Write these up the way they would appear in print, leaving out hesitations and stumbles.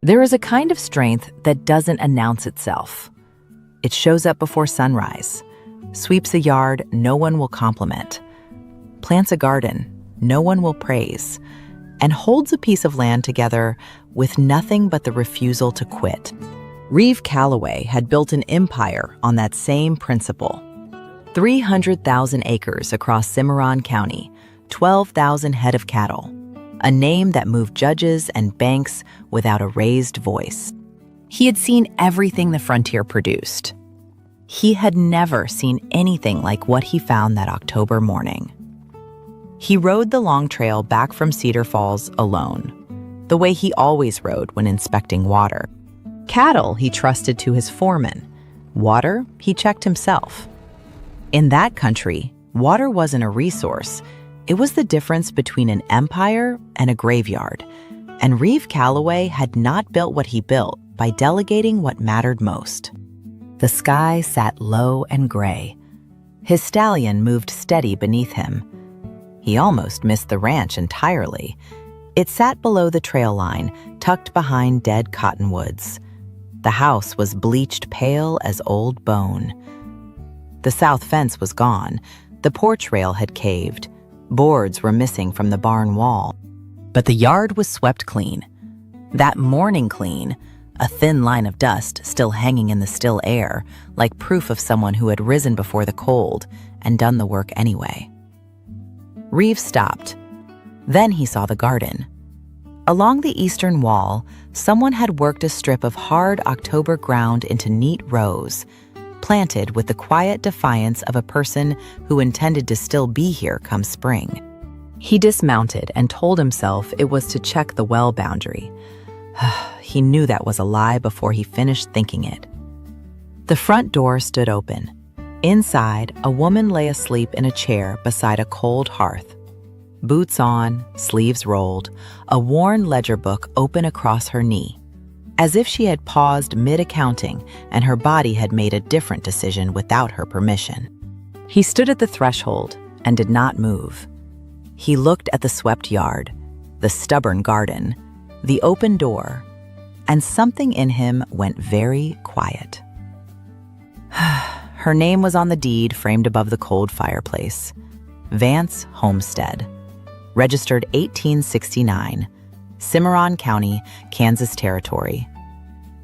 There is a kind of strength that doesn't announce itself. It shows up before sunrise, sweeps a yard no one will compliment, plants a garden no one will praise, and holds a piece of land together with nothing but the refusal to quit. Reeve Calloway had built an empire on that same principle. 300,000 acres across Cimarron County, 12,000 head of cattle, a name that moved judges and banks without a raised voice. He had seen everything the frontier produced. He had never seen anything like what he found that October morning. He rode the long trail back from Cedar Falls alone, the way he always rode when inspecting water. Cattle he trusted to his foreman. Water he checked himself. In that country, water wasn't a resource. It was the difference between an empire and a graveyard. And Reeve Calloway had not built what he built by delegating what mattered most. The sky sat low and gray. His stallion moved steady beneath him. He almost missed the ranch entirely. It sat below the trail line, tucked behind dead cottonwoods. The house was bleached pale as old bone. The south fence was gone. The porch rail had caved. Boards were missing from the barn wall. But the yard was swept clean. That morning clean, a thin line of dust still hanging in the still air, like proof of someone who had risen before the cold and done the work anyway. Reeve stopped. Then he saw the garden. Along the eastern wall, someone had worked a strip of hard October ground into neat rows, planted with the quiet defiance of a person who intended to still be here come spring. He dismounted and told himself it was to check the well boundary. He knew that was a lie before he finished thinking it. The front door stood open. Inside, a woman lay asleep in a chair beside a cold hearth. Boots on, sleeves rolled, a worn ledger book open across her knee, as if she had paused mid-accounting and her body had made a different decision without her permission. He stood at the threshold and did not move. He looked at the swept yard, the stubborn garden, the open door, and something in him went very quiet. Her name was on the deed framed above the cold fireplace. Vance Homestead. Registered 1869. Cimarron County, Kansas Territory.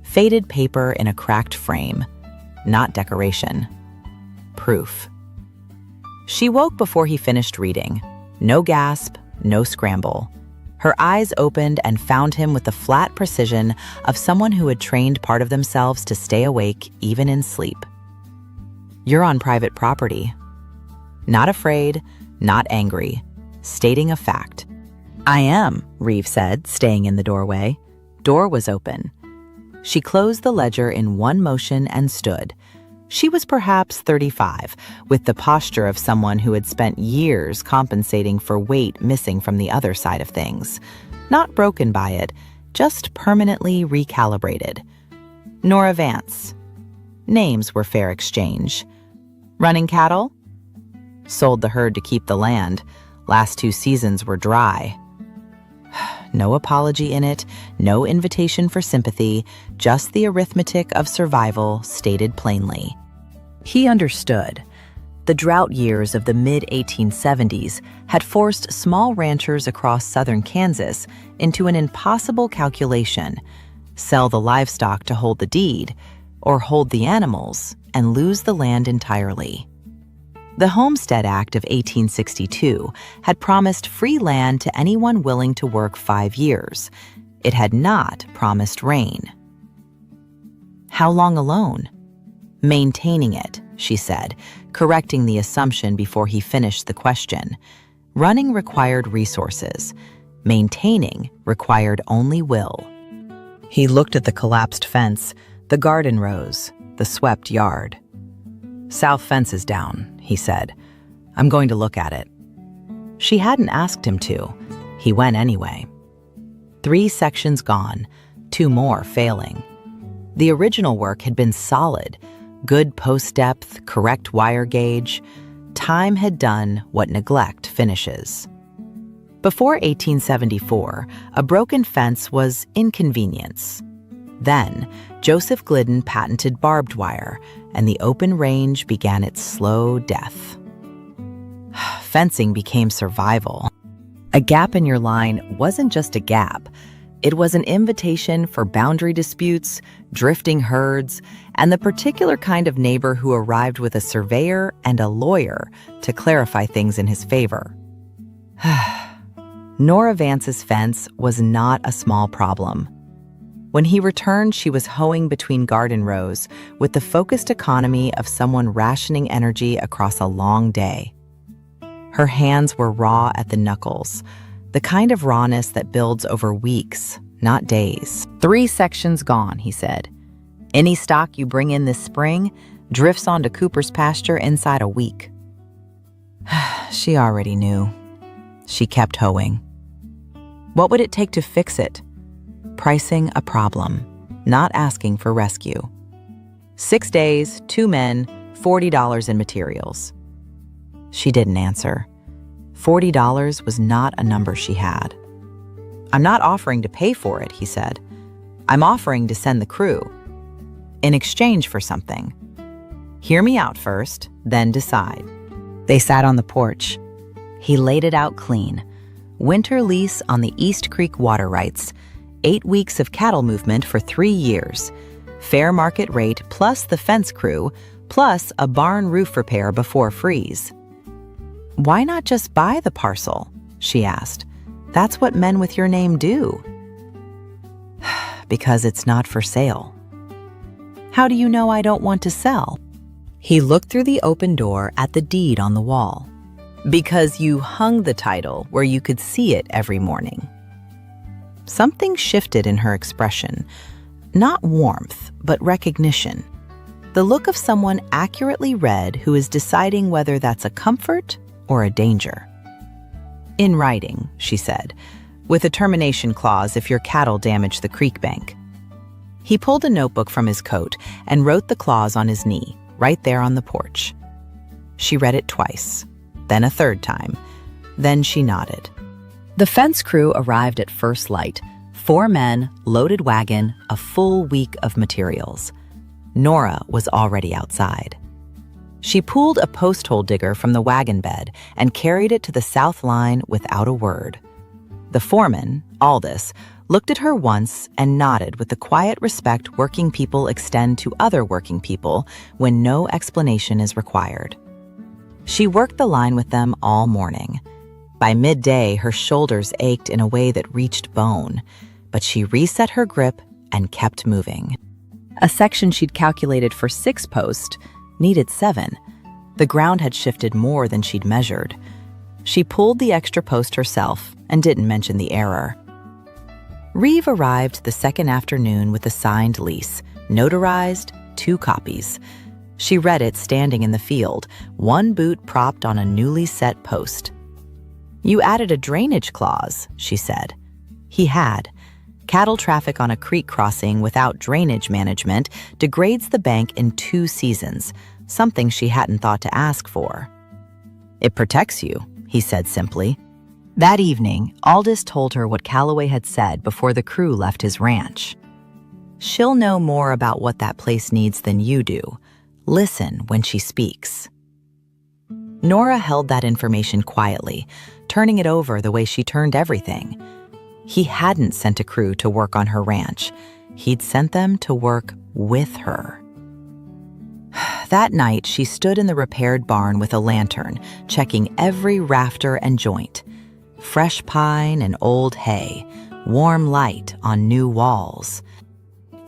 Faded paper in a cracked frame. Not decoration. Proof. She woke before he finished reading. No gasp, no scramble. Her eyes opened and found him with the flat precision of someone who had trained part of themselves to stay awake even in sleep. You're on private property. Not afraid, not angry, stating a fact. I am, Reeve said, staying in the doorway. Door was open. She closed the ledger in one motion and stood. She was perhaps 35, with the posture of someone who had spent years compensating for weight missing from the other side of things. Not broken by it, just permanently recalibrated. Nora Vance. Names were fair exchange. Running cattle? Sold the herd to keep the land. Last 2 seasons were dry. No apology in it, no invitation for sympathy, just the arithmetic of survival stated plainly. He understood. The drought years of the mid-1870s had forced small ranchers across southern Kansas into an impossible calculation: sell the livestock to hold the deed, or hold the animals and lose the land entirely. The Homestead Act of 1862 had promised free land to anyone willing to work 5 years. It had not promised rain. How long alone? Maintaining it, she said, correcting the assumption before he finished the question. Running required resources. Maintaining required only will. He looked at the collapsed fence, the garden rows, the swept yard. South fence is down, he said. I'm going to look at it. She hadn't asked him to. He went anyway. 3 sections gone, 2 more failing. The original work had been solid. Good post depth, correct wire gauge. Time had done what neglect finishes. Before 1874, a broken fence was inconvenience. Then, Joseph Glidden patented barbed wire, and the open range began its slow death. Fencing became survival. A gap in your line wasn't just a gap. It was an invitation for boundary disputes, drifting herds, and the particular kind of neighbor who arrived with a surveyor and a lawyer to clarify things in his favor. Nora Vance's fence was not a small problem. When he returned, she was hoeing between garden rows with the focused economy of someone rationing energy across a long day. Her hands were raw at the knuckles, the kind of rawness that builds over weeks, not days. 3 sections gone, he said. Any stock you bring in this spring drifts onto Cooper's pasture inside a week. She already knew. She kept hoeing. What would it take to fix it? Pricing a problem, not asking for rescue. 6 days, 2 men, $40 in materials. She didn't answer. $40 was not a number she had. I'm not offering to pay for it, he said. I'm offering to send the crew. In exchange for something. Hear me out first, then decide. They sat on the porch. He laid it out clean. Winter lease on the East Creek water rights. 8 weeks of cattle movement for 3 years. Fair market rate plus the fence crew, plus a barn roof repair before freeze. Why not just buy the parcel? She asked. That's what men with your name do. Because it's not for sale. How do you know I don't want to sell? He looked through the open door at the deed on the wall. Because you hung the title where you could see it every morning. Something shifted in her expression. Not warmth, but recognition. The look of someone accurately read who is deciding whether that's a comfort or a danger. In writing, she said, with a termination clause if your cattle damage the creek bank. He pulled a notebook from his coat and wrote the clause on his knee, right there on the porch. She read it twice, then a third time. Then she nodded. The fence crew arrived at first light. 4 men, loaded wagon, a full week of materials. Nora was already outside. She pulled a post hole digger from the wagon bed and carried it to the south line without a word. The foreman, Aldous, looked at her once and nodded with the quiet respect working people extend to other working people when no explanation is required. She worked the line with them all morning. By midday, her shoulders ached in a way that reached bone, but she reset her grip and kept moving. A section she'd calculated for 6 posts needed 7. The ground had shifted more than she'd measured. She pulled the extra post herself and didn't mention the error. Reeve arrived the second afternoon with a signed lease, notarized, 2 copies. She read it standing in the field, 1 boot propped on a newly set post. You added a drainage clause, she said. He had. Cattle traffic on a creek crossing without drainage management degrades the bank in 2 seasons, something she hadn't thought to ask for. It protects you, he said simply. That evening, Aldous told her what Calloway had said before the crew left his ranch. She'll know more about what that place needs than you do. Listen when she speaks. Nora held that information quietly, turning it over the way she turned everything. He hadn't sent a crew to work on her ranch. He'd sent them to work with her. That night, she stood in the repaired barn with a lantern, checking every rafter and joint. Fresh pine and old hay, warm light on new walls.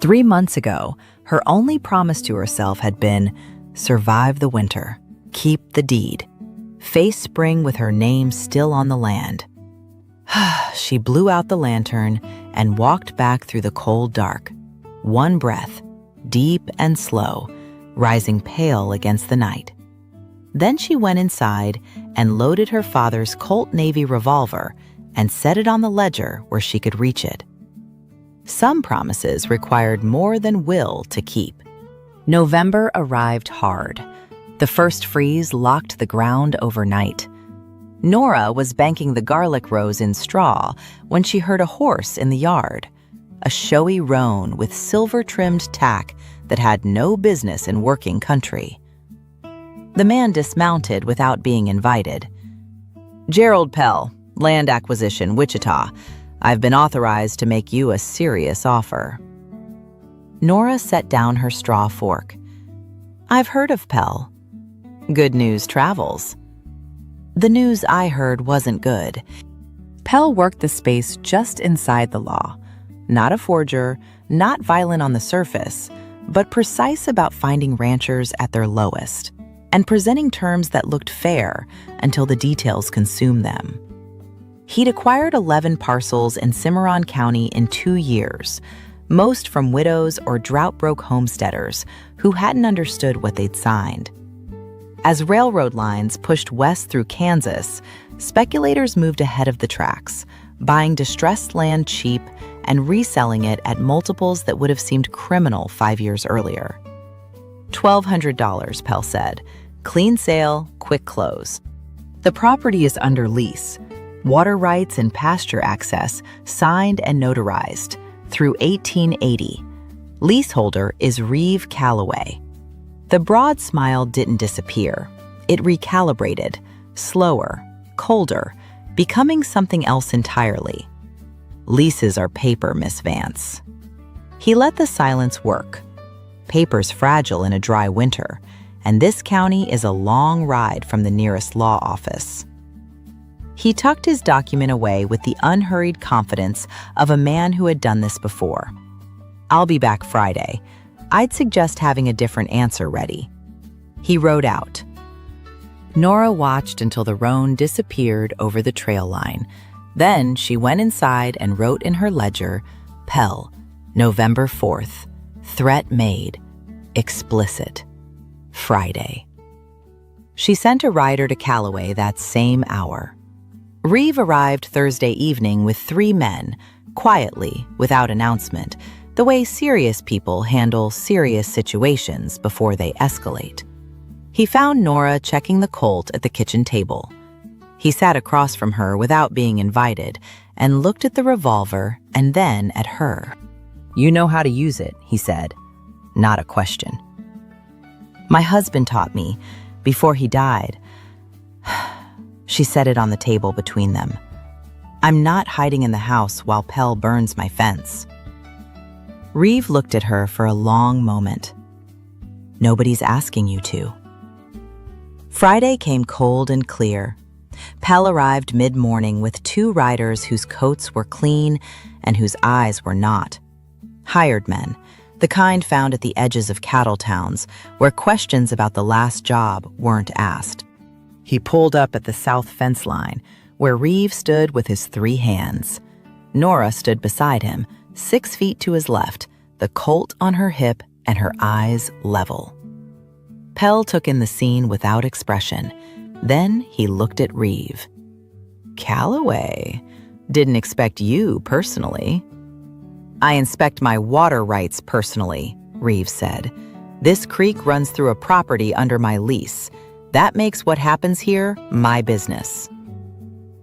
3 months ago, her only promise to herself had been, survive the winter, keep the deed, face spring with her name still on the land. She blew out the lantern and walked back through the cold dark. 1 breath, deep and slow, rising pale against the night. Then she went inside and loaded her father's Colt Navy revolver and set it on the ledger where she could reach it. Some promises required more than will to keep. November arrived hard. The first freeze locked the ground overnight. Nora was banking the garlic rows in straw when she heard a horse in the yard, a showy roan with silver-trimmed tack that had no business in working country. The man dismounted without being invited. "Gerald Pell, Land Acquisition, Wichita. I've been authorized to make you a serious offer." Nora set down her straw fork. "I've heard of Pell. Good news travels." The news I heard wasn't good. Pell worked the space just inside the law. Not a forger, not violent on the surface, but precise about finding ranchers at their lowest and presenting terms that looked fair until the details consumed them. He'd acquired 11 parcels in Cimarron County in 2 years, most from widows or drought-broke homesteaders who hadn't understood what they'd signed. As railroad lines pushed west through Kansas, speculators moved ahead of the tracks, buying distressed land cheap and reselling it at multiples that would have seemed criminal 5 years earlier. $1,200, Pell said. Clean sale, quick close. The property is under lease, water rights and pasture access signed and notarized through 1880. Leaseholder is Reeve Calloway. The broad smile didn't disappear. It recalibrated, slower, colder, becoming something else entirely. Leases are paper, Miss Vance. He let the silence work. Paper's fragile in a dry winter, and this county is a long ride from the nearest law office. He tucked his document away with the unhurried confidence of a man who had done this before. "I'll be back Friday. I'd suggest having a different answer ready." He rode out. Nora watched until the roan disappeared over the trail line. Then she went inside and wrote in her ledger, "Pell, November 4th. Threat made. Explicit. Friday." She sent a rider to Calloway that same hour. Reeve arrived Thursday evening with 3 men, quietly, without announcement, the way serious people handle serious situations before they escalate. He found Nora checking the Colt at the kitchen table. He sat across from her without being invited and looked at the revolver and then at her. "You know how to use it," he said. Not a question. "My husband taught me, before he died." She set it on the table between them. "I'm not hiding in the house while Pell burns my fence." Reeve looked at her for a long moment. "Nobody's asking you to." Friday came cold and clear. Pell arrived mid-morning with 2 riders whose coats were clean and whose eyes were not. Hired men, the kind found at the edges of cattle towns where questions about the last job weren't asked. He pulled up at the south fence line, where Reeve stood with his 3 hands. Nora stood beside him, 6 feet to his left, the Colt on her hip and her eyes level. Pell took in the scene without expression. Then he looked at Reeve. "Calloway, didn't expect you personally." "I inspect my water rights personally," Reeve said. "This creek runs through a property under my lease. That makes what happens here my business."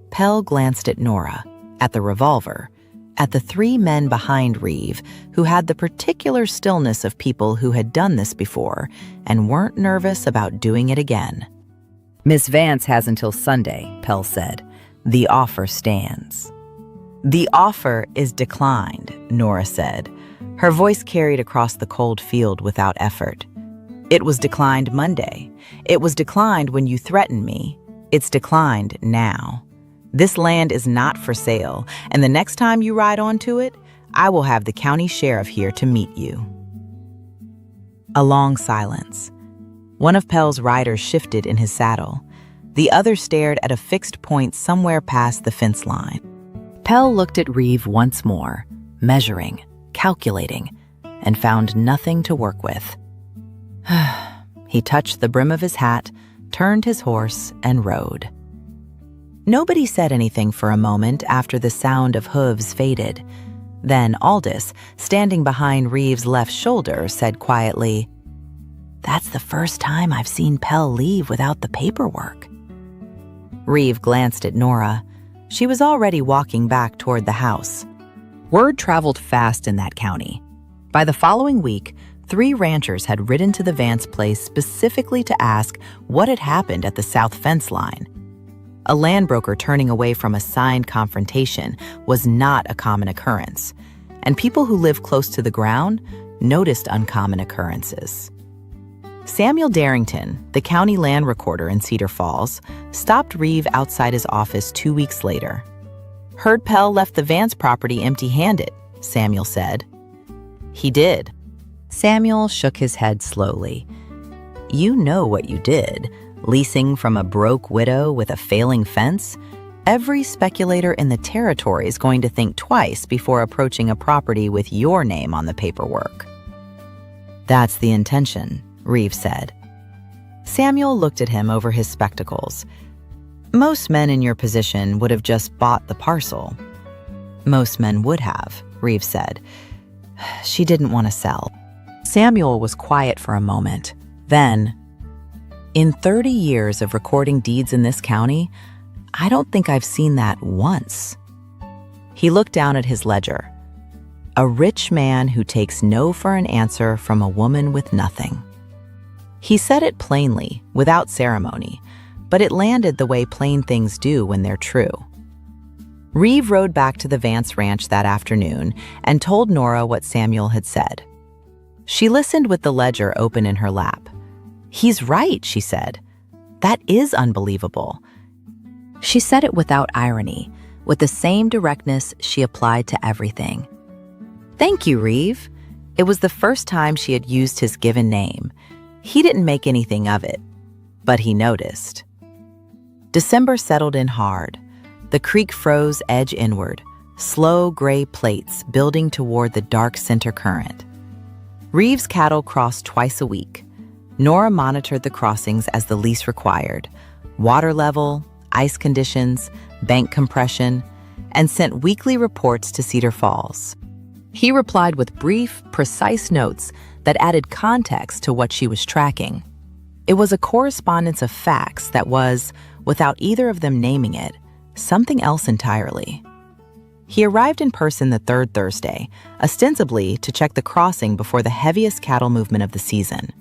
Pell glanced at Nora, at the revolver, at the 3 men behind Reeve who had the particular stillness of people who had done this before and weren't nervous about doing it again. "Miss Vance has until Sunday," Pell said. "The offer stands." "The offer is declined," Nora said. Her voice carried across the cold field without effort. "It was declined Monday. It was declined when you threatened me. It's declined now. This land is not for sale, and the next time you ride onto it, I will have the county sheriff here to meet you." A long silence. One of Pell's riders shifted in his saddle. The other stared at a fixed point somewhere past the fence line. Pell looked at Reeve once more, measuring, calculating, and found nothing to work with. He touched the brim of his hat, turned his horse, and rode. Nobody said anything for a moment after the sound of hooves faded. Then Aldous, standing behind Reeve's left shoulder, said quietly, "That's the first time I've seen Pell leave without the paperwork." Reeve glanced at Nora. She was already walking back toward the house. Word traveled fast in that county. By the following week, 3 ranchers had ridden to the Vance place specifically to ask what had happened at the south fence line. A land broker turning away from a signed confrontation was not a common occurrence, and people who live close to the ground noticed uncommon occurrences. Samuel Darrington, the county land recorder in Cedar Falls, stopped Reeve outside his office 2 weeks later. "Heard Pell left the Vance property empty-handed," Samuel said. "He did." Samuel shook his head slowly. "You know what you did. Leasing from a broke widow with a failing fence? Every speculator in the territory is going to think twice before approaching a property with your name on the paperwork." "That's the intention," Reeve said. Samuel looked at him over his spectacles. "Most men in your position would have just bought the parcel." "Most men would have," Reeve said. "She didn't want to sell." Samuel was quiet for a moment. Then, "In 30 years of recording deeds in this county, I don't think I've seen that once." He looked down at his ledger. "A rich man who takes no for an answer from a woman with nothing." He said it plainly, without ceremony, but it landed the way plain things do when they're true. Reeve rode back to the Vance ranch that afternoon and told Nora what Samuel had said. She listened with the ledger open in her lap. "He's right," she said. "That is unbelievable." She said it without irony, with the same directness she applied to everything. "Thank you, Reeve." It was the first time she had used his given name. He didn't make anything of it, but he noticed. December settled in hard. The creek froze edge inward, slow gray plates building toward the dark center current. Reeve's cattle crossed twice a week. Nora monitored the crossings as the lease required: water level, ice conditions, bank compression, and sent weekly reports to Cedar Falls. He replied with brief, precise notes that added context to what she was tracking. It was a correspondence of facts that was, without either of them naming it, something else entirely. He arrived in person the 3rd Thursday, ostensibly to check the crossing before the heaviest cattle movement of the season.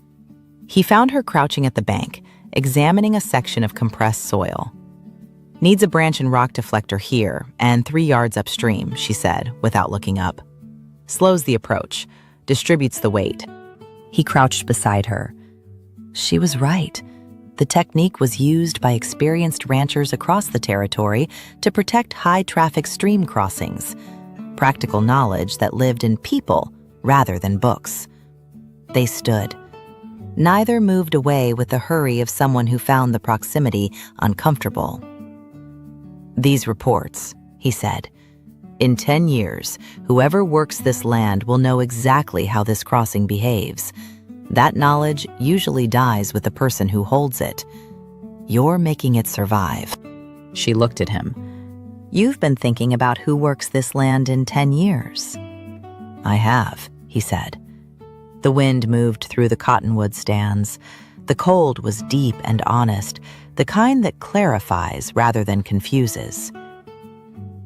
He found her crouching at the bank, examining a section of compressed soil. "Needs a branch and rock deflector here and 3 yards upstream," she said, without looking up. "Slows the approach, distributes the weight." He crouched beside her. She was right. The technique was used by experienced ranchers across the territory to protect high-traffic stream crossings, practical knowledge that lived in people rather than books. They stood. Neither moved away with the hurry of someone who found the proximity uncomfortable. "These reports," he said. "In 10 years, whoever works this land will know exactly how this crossing behaves. That knowledge usually dies with the person who holds it. You're making it survive." She looked at him. "You've been thinking about who works this land in 10 years." "I have," he said. The wind moved through the cottonwood stands. The cold was deep and honest, the kind that clarifies rather than confuses.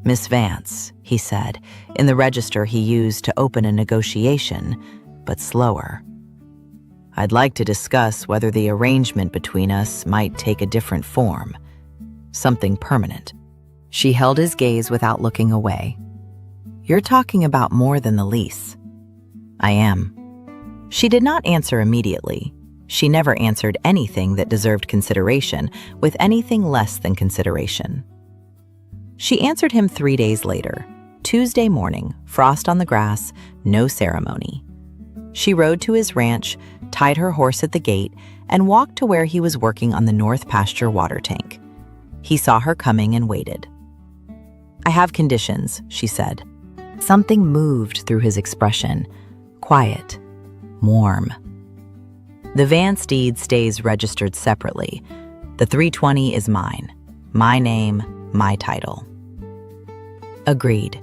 "Miss Vance," he said, in the register he used to open a negotiation, but slower. "I'd like to discuss whether the arrangement between us might take a different form, something permanent." She held his gaze without looking away. "You're talking about more than the lease." "I am." She did not answer immediately. She never answered anything that deserved consideration with anything less than consideration. She answered him 3 days later, Tuesday morning, frost on the grass, no ceremony. She rode to his ranch, tied her horse at the gate, and walked to where he was working on the north pasture water tank. He saw her coming and waited. "I have conditions," she said. Something moved through his expression, quiet, warm. "The Vance deed stays registered separately. The 320 is mine. My name, my title." "Agreed."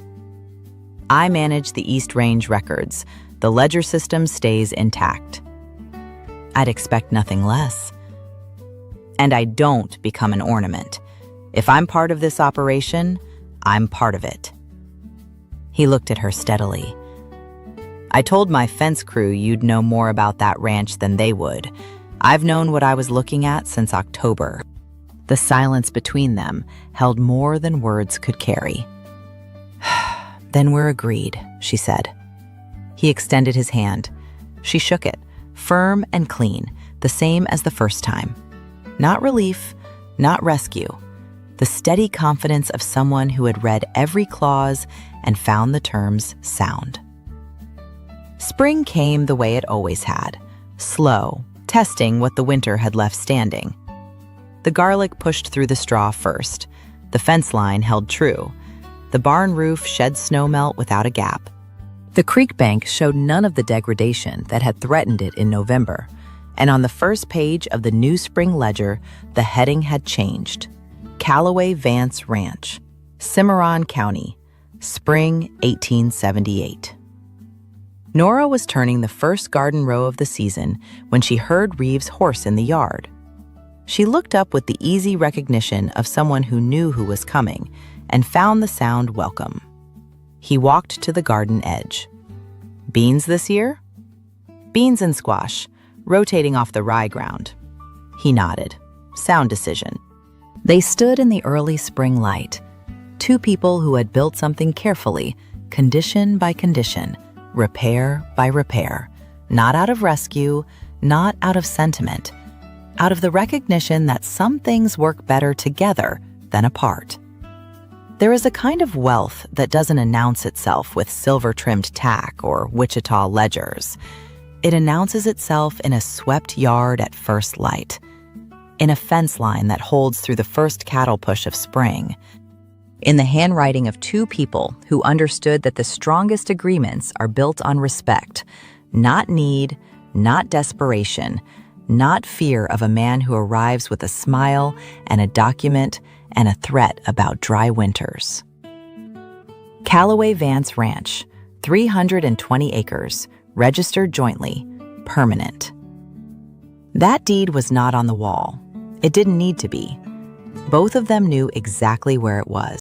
"I manage the East Range records. The ledger system stays intact." "I'd expect nothing less." "And I don't become an ornament. If I'm part of this operation, I'm part of it. He looked at her steadily. I told my fence crew you'd know more about that ranch than they would. I've known what I was looking at since October. The silence between them held more than words could carry. Then we're agreed, she said. He extended his hand. She shook it, firm and clean, the same as the first time. Not relief, not rescue. The steady confidence of someone who had read every clause and found the terms sound. Spring came the way it always had, slow, testing what the winter had left standing. The garlic pushed through the straw first. The fence line held true. The barn roof shed snowmelt without a gap. The creek bank showed none of the degradation that had threatened it in November, and on the first page of the new spring ledger, the heading had changed. Callaway Vance Ranch, Cimarron County, Spring 1878. Nora was turning the first garden row of the season when she heard Reeves' horse in the yard. She looked up with the easy recognition of someone who knew who was coming and found the sound welcome. He walked to the garden edge. Beans this year? Beans and squash, rotating off the rye ground. He nodded. Sound decision. They stood in the early spring light, two people who had built something carefully, condition by condition, repair by repair, not out of rescue, not out of sentiment, out of the recognition that some things work better together than apart. There is a kind of wealth that doesn't announce itself with silver-trimmed tack or Wichita ledgers. It announces itself in a swept yard at first light, in a fence line that holds through the first cattle push of spring, in the handwriting of two people who understood that the strongest agreements are built on respect, not need, not desperation, not fear of a man who arrives with a smile and a document and a threat about dry winters. Callaway Vance Ranch, 320 acres, registered jointly, permanent. That deed was not on the wall. It didn't need to be. Both of them knew exactly where it was.